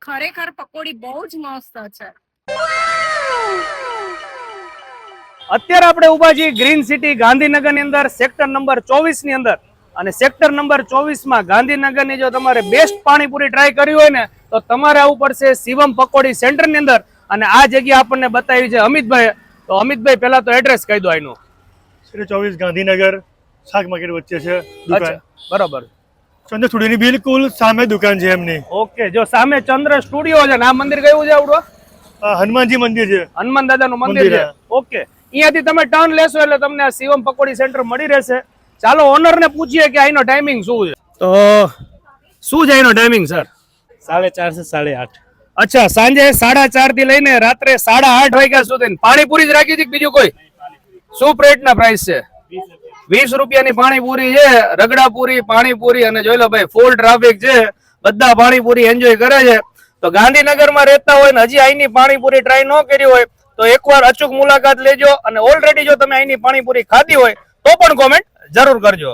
ખરેખર પકોડી બહુ જ મસ્ત છે. અત્યારે આપણે ઊભા છીએ ગ્રીન સિટી ગાંધીનગર ની અંદર સેક્ટર નંબર 24 ની અંદર. અને સેક્ટર નંબર 24 માં ગાંધીનગરની જો તમારે બેસ્ટ પાણીપુરી ટ્રાય કરવી હોય ને તો તમારે આવવું પડશે શિવમ પકોડી સેન્ટર ની અંદર. અને આ જગ્યા આપણને બતાવી છે અમિતભાઈ. તો અમિતભાઈ પહેલા તો એડ્રેસ કહી દો આનું. સેક્ટર 24 ગાંધીનગર શાક માર્કેટ વચ્ચે છે દુકાન. બરોબર. ચંદ્ર સ્ટુડિયોની બિલકુલ સામે દુકાન છે એમની. ઓકે, જો સામે ચંદ્ર સ્ટુડિયો છે ને આ મંદિર કયું છે આવડો? હનુમાનજી મંદિર છે. હનુમાન દાદાનું મંદિર છે. ઓકે, અહીંયાથી તમે ટર્ન લેશો એટલે તમને આ શિવમ પકોડી સેન્ટર મળી રહેશે. ચાલો ઓનર ને પૂછીએ કે આનો ટાઈમિંગ શું છે. તો શું છે એનો ટાઈમિંગ સર? 4:30 से 8:30. અચ્છા, સાંજે 4:30 થી લઈને રાત્રે 8:30 વાગ્યા સુધી. પાણીપુરી જ રાખી હતી બીજું કોઈ? શું પ્લેટ ના પ્રાઇસ છે? 20 રૂપિયાની પાણીપુરી છે. રગડાપુરી, પાણીપુરી અને જોઈ લો ભાઈ ફૂલ ટ્રાફિક છે. બધા પાણીપુરી એન્જોય કરે છે. તો ગાંધીનગરમાં રહેતા હોય ને હજી અહીંની પાણીપુરી ટ્રાય ન કરી હોય તો એકવાર અચૂક મુલાકાત લેજો. અને ઓલરેડી જો તમે અહીંની પાણીપુરી ખાધી હોય તો પણ કોમેન્ટ જરૂર કરજો.